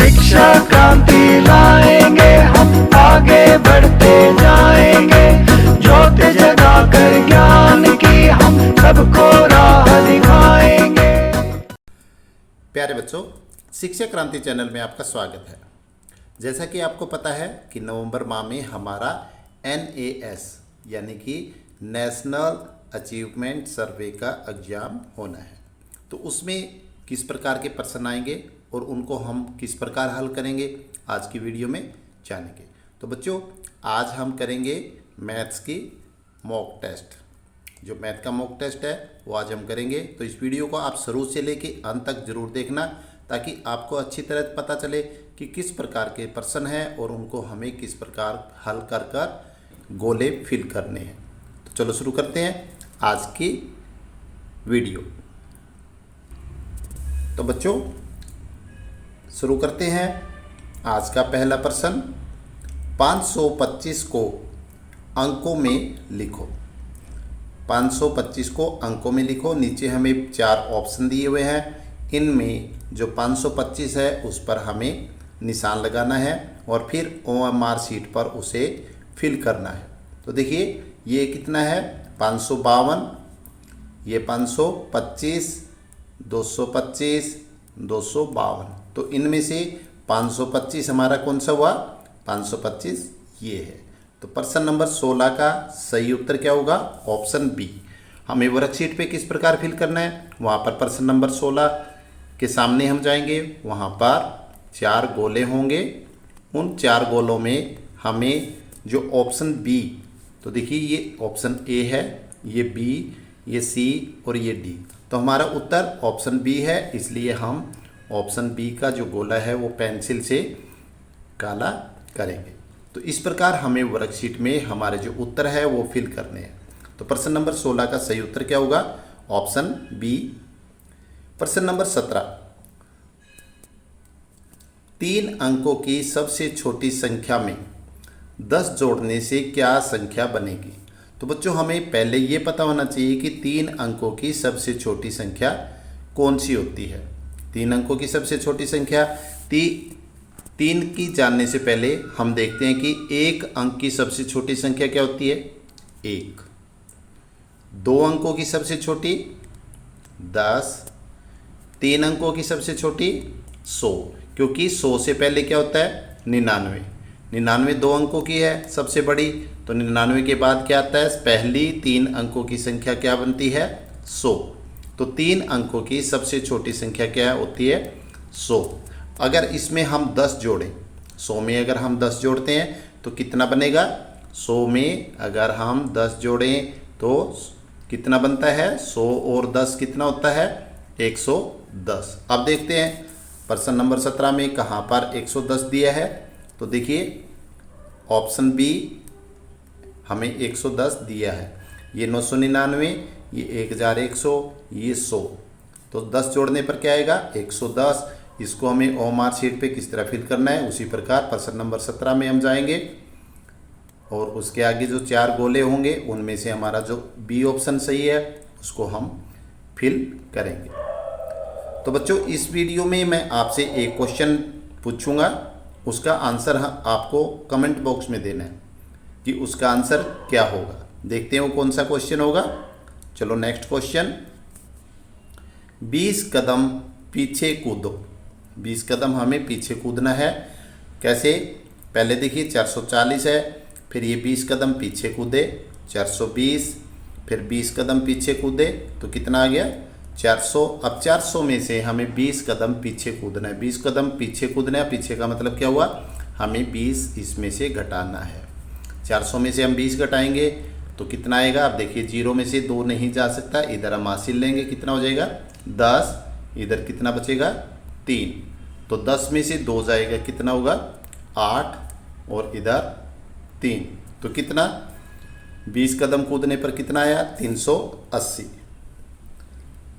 शिक्षा क्रांति लाएंगे, हम आगे बढ़ते जाएंगे। ज्योति जगाकर ज्ञान की हम सबको राह दिखाएंगे। प्यारे बच्चों, शिक्षा क्रांति चैनल में आपका स्वागत है। जैसा कि आपको पता है कि नवंबर माह में हमारा NAS यानी कि नेशनल अचीवमेंट सर्वे का एग्ज़ाम होना है। तो उसमें किस प्रकार के प्रश्न आएंगे और उनको हम किस प्रकार हल करेंगे, आज की वीडियो में जानेंगे। तो बच्चों, आज हम करेंगे मैथ्स की मॉक टेस्ट। जो मैथ का मॉक टेस्ट है वो आज हम करेंगे। तो इस वीडियो को आप शुरू से लेके अंत तक जरूर देखना, ताकि आपको अच्छी तरह पता चले कि किस प्रकार के प्रश्न हैं और उनको हमें किस प्रकार हल कर कर गोले फिल करने हैं। तो चलो शुरू करते हैं आज की वीडियो। तो बच्चों, शुरू करते हैं। आज का पहला प्रश्न, 525 को अंकों में लिखो। 525 को अंकों में लिखो। नीचे हमें 4 ऑप्शन दिए हुए हैं। इनमें जो 525 है उस पर हमें निशान लगाना है और फिर OMR शीट पर उसे फिल करना है। तो देखिए, ये कितना है, 552, ये 525, 225, 252। तो इनमें से 525 हमारा कौन सा हुआ, 525 ये है। तो प्रश्न नंबर 16 का सही उत्तर क्या होगा, ऑप्शन बी। हमें वर्कशीट पे किस प्रकार फिल करना है, वहाँ पर प्रश्न नंबर 16 के सामने हम जाएंगे। वहाँ पर 4 गोले होंगे। उन 4 गोलों में हमें जो ऑप्शन बी, तो देखिए ये ऑप्शन ए है, ये बी, ये सी और ये डी। तो हमारा उत्तर ऑप्शन बी है, इसलिए हम ऑप्शन बी का जो गोला है वो पेंसिल से काला करेंगे। तो इस प्रकार हमें वर्कशीट में हमारे जो उत्तर है वो फिल करने हैं। तो प्रश्न नंबर 16 का सही उत्तर क्या होगा, ऑप्शन बी। प्रश्न नंबर 17, 3 अंकों की सबसे छोटी संख्या में 10 जोड़ने से क्या संख्या बनेगी। तो बच्चों, हमें पहले ये पता होना चाहिए कि 3 अंकों की सबसे छोटी संख्या कौन सी होती है। 3 अंकों की सबसे छोटी संख्या 3 की जानने से पहले हम देखते हैं कि 1 अंक की सबसे छोटी संख्या क्या होती है, 1। 2 अंकों की सबसे छोटी 10। 3 अंकों की सबसे छोटी 100, क्योंकि 100 से पहले क्या होता है, 99। 99 2 अंकों की है सबसे बड़ी, तो 99 के बाद क्या आता है, पहली 3 अंकों की संख्या क्या बनती है, 100। तो 3 अंकों की सबसे छोटी संख्या क्या होती है, 100। अगर इसमें हम 10 जोड़ें, 100 में अगर हम 10 जोड़ते हैं तो कितना बनेगा, 100 में अगर हम 10 जोड़ें तो कितना बनता है, 100 और 10 कितना होता है, 110। अब देखते हैं प्रश्न नंबर 17 में कहाँ पर 110 दिया है। तो देखिए, ऑप्शन बी हमें 110 दिया है। ये 999, ये 1100, ये 100। तो 10 जोड़ने पर क्या आएगा, 110। इसको हमें OMR शीट पे किस तरह फिल करना है, उसी प्रकार प्रश्न नंबर 17 में हम जाएंगे और उसके आगे जो 4 गोले होंगे उनमें से हमारा जो बी ऑप्शन सही है उसको हम फिल करेंगे। तो बच्चों, इस वीडियो में मैं आपसे एक क्वेश्चन पूछूंगा, उसका आंसर आपको कमेंट बॉक्स में देना है कि उसका आंसर क्या होगा। देखते हैं वो कौन सा क्वेश्चन होगा। चलो नेक्स्ट क्वेश्चन, 20 कदम पीछे कूदो। 20 कदम हमें पीछे कूदना है। कैसे, पहले देखिए 440 है, फिर ये 20 कदम पीछे कूदे 420, फिर 20 कदम पीछे कूदे तो कितना आ गया, 400। अब 400 में से हमें 20 कदम पीछे कूदना है। 20 कदम पीछे कूदना है, पीछे का मतलब क्या हुआ, हमें 20 इसमें से घटाना है। 400 में से हम 20 घटाएंगे तो कितना आएगा। अब देखिए, 0 में से 2 नहीं जा सकता, इधर हम हासिल लेंगे, कितना हो जाएगा 10। इधर कितना बचेगा 3। तो 10 में से 2 जाएगा, कितना होगा 8, और इधर 3। तो कितना, 20 कदम कूदने पर कितना आया, 380।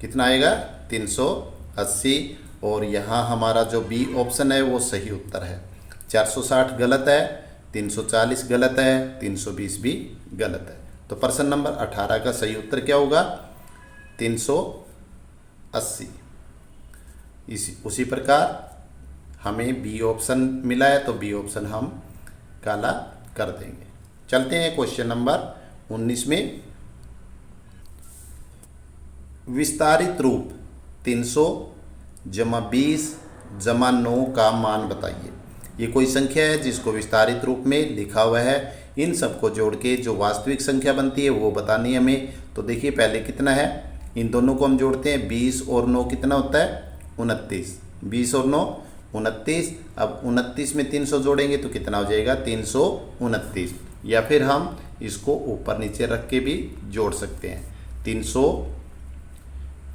कितना आएगा, 380। और यहाँ हमारा जो बी ऑप्शन है वो सही उत्तर है। 460 गलत है, 340 गलत है, 320 भी गलत है। तो प्रश्न नंबर 18 का सही उत्तर क्या होगा, 380। उसी प्रकार हमें बी ऑप्शन मिला है तो बी ऑप्शन हम काला कर देंगे। चलते हैं क्वेश्चन नंबर 19 में। विस्तारित रूप 300 जमा 20 जमा 9 का मान बताइए। ये कोई संख्या है जिसको विस्तारित रूप में लिखा हुआ है, इन सबको जोड़ के जो वास्तविक संख्या बनती है वो बतानी है हमें। तो देखिए पहले कितना है, इन दोनों को हम जोड़ते हैं, 20 और 9 कितना होता है 29, 20 और 9 29। अब 29 में 300 जोड़ेंगे तो कितना हो जाएगा 329, या फिर हम इसको ऊपर नीचे रख के भी जोड़ सकते हैं, 300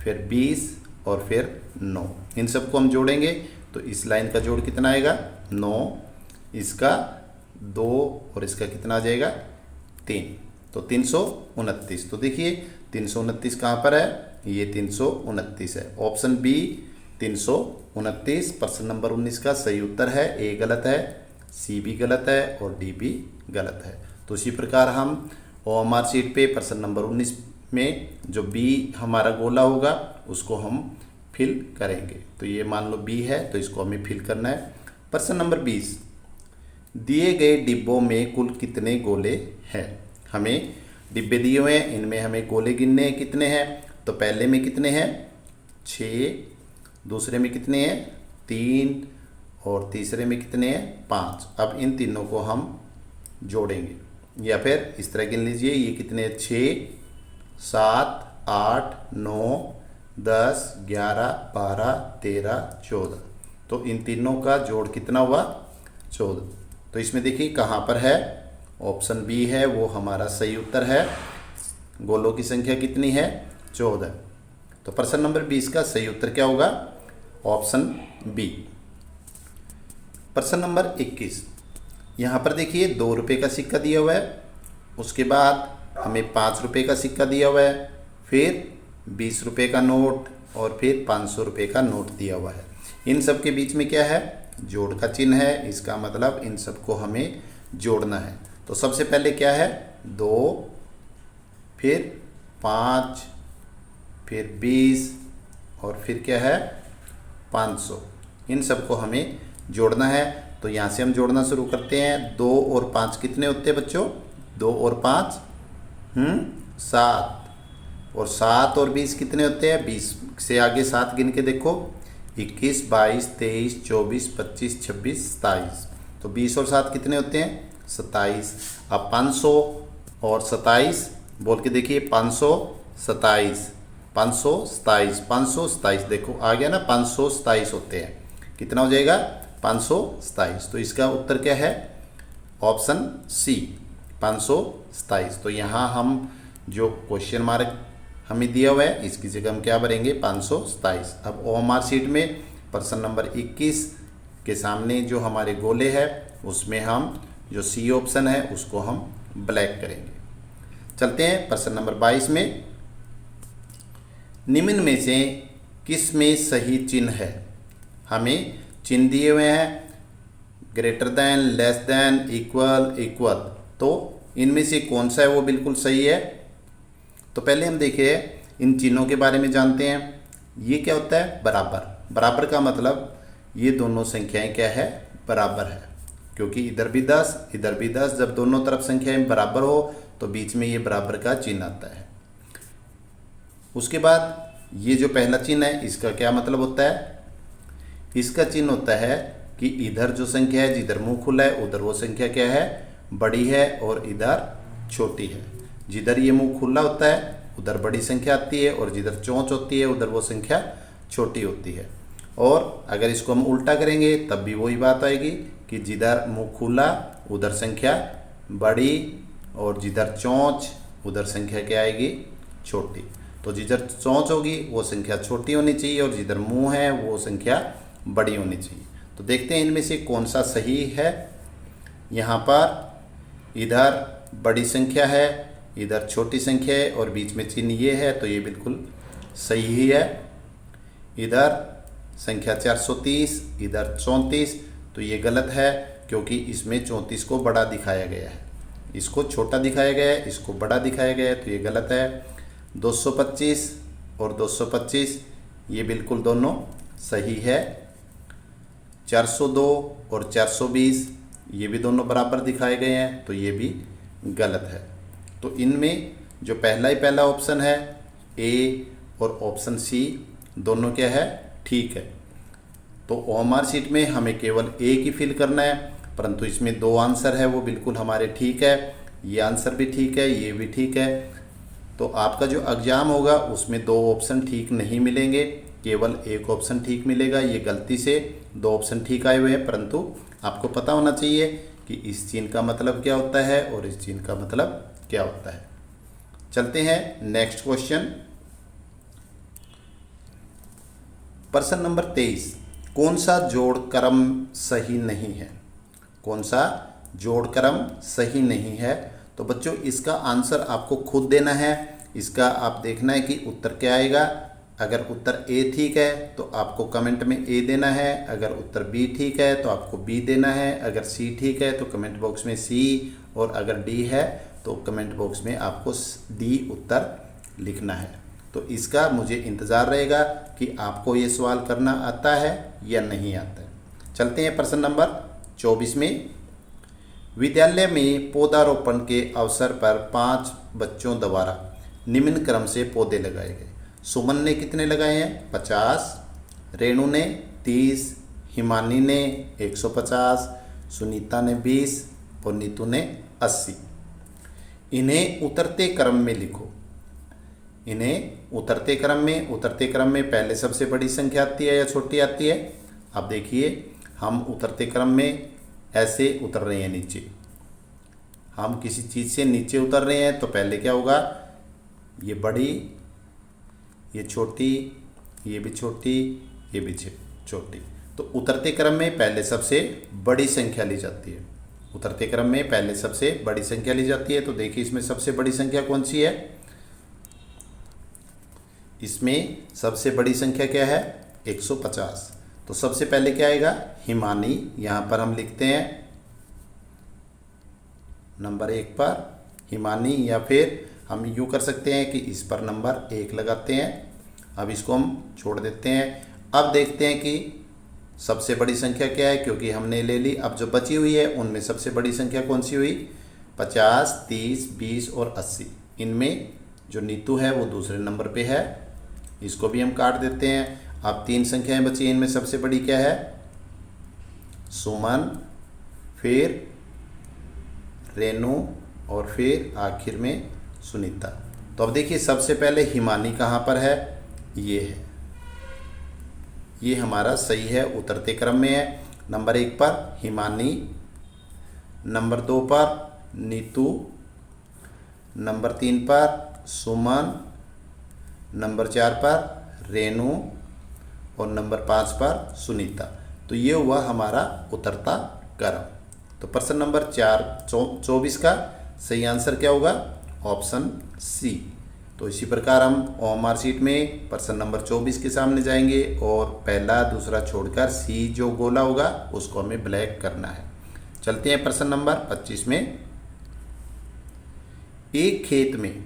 फिर 20 और फिर 9, इन सबको हम जोड़ेंगे तो इस लाइन का जोड़ कितना आएगा 9, इसका 2 और इसका कितना आ जाएगा 3, तो 329। तो देखिए 329 कहाँ पर है, ये 329 है, ऑप्शन बी 329 प्रश्न नंबर 19 का सही उत्तर है। ए गलत है, सी भी गलत है और डी भी गलत है। तो इसी प्रकार हम ओएमआर शीट पे प्रश्न नंबर 19 में जो बी हमारा गोला होगा उसको हम फिल करेंगे। तो ये मान लो बी है तो इसको हमें फिल करना है। प्रश्न नंबर 20, दिए गए डिब्बों में कुल कितने गोले हैं। हमें डिब्बे दिए हुए हैं, इनमें हमें गोले गिनने हैं कितने हैं। तो पहले में कितने हैं 6, दूसरे में कितने हैं 3 और तीसरे में कितने हैं 5। अब इन तीनों को हम जोड़ेंगे, या फिर इस तरह गिन लीजिए, ये कितने 6 7 8 9 10 11 12 13 14। तो इन तीनों का जोड़ कितना हुआ 14। तो इसमें देखिए कहाँ पर है, ऑप्शन बी है वो हमारा सही उत्तर है। गोलों की संख्या कितनी है 14। तो प्रश्न नंबर 20 का सही उत्तर क्या होगा, ऑप्शन बी। प्रश्न नंबर 21, यहाँ पर देखिए 2 रुपये का सिक्का दिया हुआ है, उसके बाद हमें 5 रुपये का सिक्का दिया हुआ है, फिर 20 रुपये का नोट और फिर 500 रुपये का नोट दिया हुआ है। इन सब के बीच में क्या है, जोड़ का चिन्ह है, इसका मतलब इन सबको हमें जोड़ना है। तो सबसे पहले क्या है 2, फिर 5, फिर 20 और फिर क्या है 500, इन सबको हमें जोड़ना है। तो यहाँ से हम जोड़ना शुरू करते हैं। 2 और 5 कितने होते हैं बच्चों, 2 और 5 7, और 7 और 20 कितने होते हैं, 20 से आगे 7 गिन के देखो, 21 22 23 24 25 26 27। तो 20 और 7 कितने होते हैं 27। अब 500 और 27 बोल के देखिए, 527 527 527, देखो आ गया ना, 527 होते हैं, कितना हो जाएगा 527। तो इसका उत्तर क्या है, ऑप्शन सी 527। तो यहाँ हम जो क्वेश्चन मार्क हमें दिया हुआ है इसकी जगह हम क्या भरेंगे 527। अब ओएमआर शीट में प्रश्न नंबर 21 के सामने जो हमारे गोले हैं उसमें हम जो सी ऑप्शन है उसको हम ब्लैक करेंगे। चलते हैं प्रश्न नंबर 22 में। निम्न में से किस में सही चिन्ह है। हमें चिन्ह दिए हुए हैं greater than, less than, equal, equal. तो इनमें से कौन सा है वो बिल्कुल सही है। तो पहले हम देखिए इन चिन्हों के बारे में जानते हैं। ये क्या होता है बराबर। बराबर का मतलब ये दोनों संख्याएं क्या है बराबर है, क्योंकि इधर भी 10 इधर भी 10, जब दोनों तरफ संख्याएं बराबर हो तो बीच में ये बराबर का चिन्ह आता है। उसके बाद ये जो पहला चिन्ह है इसका क्या मतलब होता है, इसका चिन्ह होता है कि इधर जो संख्या है जिधर मुंह खुला है उधर वो संख्या क्या है बड़ी है और इधर छोटी है। जिधर ये मुंह खुला होता है उधर बड़ी संख्या आती है और जिधर चोंच होती है उधर वो संख्या छोटी होती है। और अगर इसको हम उल्टा करेंगे तब भी वही बात आएगी कि जिधर मुंह खुला उधर संख्या बड़ी और जिधर चोंच उधर संख्या क्या आएगी छोटी। तो जिधर चोंच होगी वो संख्या छोटी होनी चाहिए और जिधर मुंह है वो संख्या बड़ी होनी चाहिए। तो देखते हैं इनमें से कौन सा सही है। यहाँ पर इधर बड़ी संख्या है इधर छोटी संख्या है और बीच में चिन्ह ये है, तो ये बिल्कुल सही ही है। इधर संख्या 430 इधर 34, तो ये गलत है क्योंकि इसमें 34 को बड़ा दिखाया गया है, इसको छोटा दिखाया गया है, इसको बड़ा दिखाया गया है, तो ये गलत है। 225 और 225 ये बिल्कुल दोनों सही है। 402 और 420 ये भी दोनों बराबर दिखाए गए हैं, तो ये भी गलत है। तो इनमें जो पहला ही पहला ऑप्शन है ए और ऑप्शन सी दोनों क्या है, ठीक है। तो ओएमआर शीट में हमें केवल एक ही फिल करना है, परंतु इसमें दो आंसर है वो बिल्कुल हमारे ठीक है। ये आंसर भी ठीक है, ये भी ठीक है। तो आपका जो एग्ज़ाम होगा उसमें दो ऑप्शन ठीक नहीं मिलेंगे, केवल एक ऑप्शन ठीक मिलेगा। ये गलती से दो ऑप्शन ठीक आए हुए हैं, परंतु आपको पता होना चाहिए कि इस चिन्ह का मतलब क्या होता है और इस चिन्ह का मतलब क्या होता है। चलते हैं नेक्स्ट क्वेश्चन। प्रश्न नंबर 23, कौन सा जोड़ क्रम सही नहीं है? कौन सा जोड़ क्रम सही नहीं है? तो बच्चों इसका आंसर आपको खुद देना है। इसका आप देखना है कि उत्तर क्या आएगा। अगर उत्तर ए ठीक है तो आपको कमेंट में ए देना है, अगर उत्तर बी ठीक है तो आपको बी देना है, अगर सी ठीक है तो कमेंट बॉक्स में सी, और अगर डी है तो कमेंट बॉक्स में आपको डी उत्तर लिखना है। तो इसका मुझे इंतज़ार रहेगा कि आपको ये सवाल करना आता है या नहीं आता है। चलते हैं प्रश्न नंबर 24 में। विद्यालय में पौधारोपण के अवसर पर 5 बच्चों द्वारा निम्न क्रम से पौधे लगाए गए। सुमन ने कितने लगाए हैं? 50, रेणु ने 30, हिमानी ने 150, सुनीता ने 20 और नीतू ने 80। इन्हें उतरते क्रम में लिखो। इन्हें उतरते क्रम में पहले सबसे बड़ी संख्या आती है या छोटी आती है? अब देखिए हम उतरते क्रम में ऐसे उतर रहे हैं नीचे। हम किसी चीज़ से नीचे उतर रहे हैं तो पहले क्या होगा, ये बड़ी, ये छोटी, ये भी छोटी, ये भी छोटी। तो उतरते क्रम में पहले सबसे बड़ी संख्या ली जाती है। उतरते क्रम में पहले सबसे बड़ी संख्या ली जाती है। तो देखिए इसमें सबसे बड़ी संख्या कौन सी है? इसमें सबसे बड़ी संख्या क्या है? 150। तो सबसे पहले क्या आएगा? हिमानी। यहाँ पर हम लिखते हैं नंबर 1 पर हिमानी, या फिर हम यूँ कर सकते हैं कि इस पर नंबर 1 लगाते हैं। अब इसको हम छोड़ देते हैं। अब देखते हैं कि सबसे बड़ी संख्या क्या है, क्योंकि हमने ले ली। अब जो बची हुई है उनमें सबसे बड़ी संख्या कौन सी हुई? 50, 30, 20 और 80। इनमें जो नीतू है वो दूसरे नंबर पे है, इसको भी हम काट देते हैं। अब 3 संख्याएं बची, इनमें सबसे बड़ी क्या है? सुमन, फिर रेणु और फिर आखिर में सुनीता। तो अब देखिए सबसे पहले हिमानी कहाँ पर है? ये है, ये हमारा सही है, उतरते क्रम में है। नंबर 1 पर हिमानी, नंबर 2 पर नीतू, नंबर 3 पर सुमन, नंबर 4 पर रेणु और नंबर 5 पर सुनीता। तो ये हुआ हमारा उतरता क्रम। तो प्रश्न नंबर 24 का सही आंसर क्या होगा? Option C. तो इसी प्रकार हम ओएमआर शीट में प्रश्न नंबर 24 के सामने जाएंगे और पहला दूसरा छोड़कर सी जो गोला होगा उसको हमें ब्लैक करना है। चलते हैं प्रश्न नंबर 25 में। एक खेत में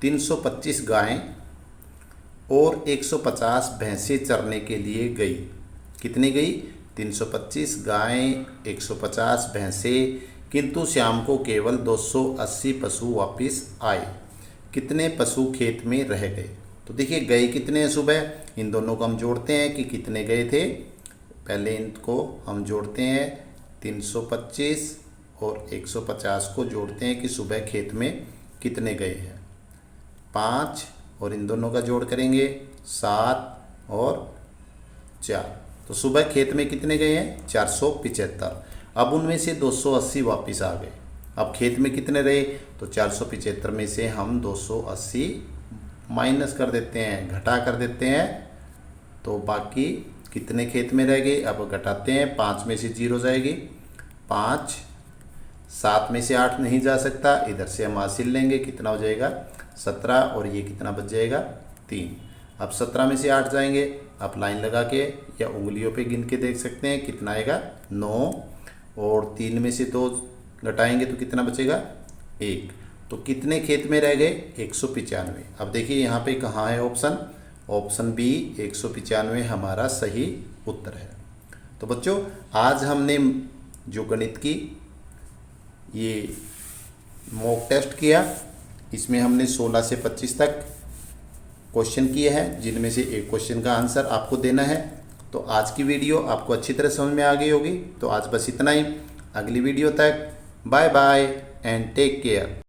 325 गायें और 150 भैंसें चरने के लिए गई। कितनी गई? 325 गायें, 150 भैंसें, किंतु शाम को केवल 280 पशु वापस आए। कितने पशु खेत में रह गए? तो देखिए गए कितने हैं सुबह, इन दोनों को हम जोड़ते हैं कि कितने गए थे। पहले इनको हम जोड़ते हैं 325 और 150 को जोड़ते हैं कि सुबह खेत में कितने गए हैं। 5 और इन दोनों का जोड़ करेंगे 7 और 4। तो सुबह खेत में कितने गए हैं? 475। अब उनमें से 280 वापस आ गए। अब खेत में कितने रहे? तो 475 में से हम 280 माइनस कर देते हैं, घटा कर देते हैं। तो बाकी कितने खेत में रह गए? अब घटाते हैं, 5 में से 0 जाएगी 5, 7 में से 8 नहीं जा सकता, इधर से हम हासिल लेंगे, कितना हो जाएगा? 17, और ये कितना बच जाएगा? 3। अब 17 में से 8 जाएंगे, आप लाइन लगा के या उंगलियों पे गिन के देख सकते हैं कितना आएगा? 9, और 3 में से 2 घटाएंगे तो कितना बचेगा? 1। तो कितने खेत में रह गए? 195। अब देखिए यहाँ पे कहाँ है ऑप्शन? ऑप्शन बी 195 हमारा सही उत्तर है। तो तो बच्चों आज हमने जो गणित की ये मॉक टेस्ट किया, इसमें हमने 16 से 25 तक क्वेश्चन किए हैं, जिनमें से एक क्वेश्चन का आंसर आपको देना है। तो आज की वीडियो आपको अच्छी तरह समझ में आ गई होगी। तो आज बस इतना ही। अगली वीडियो तक bye bye and take care.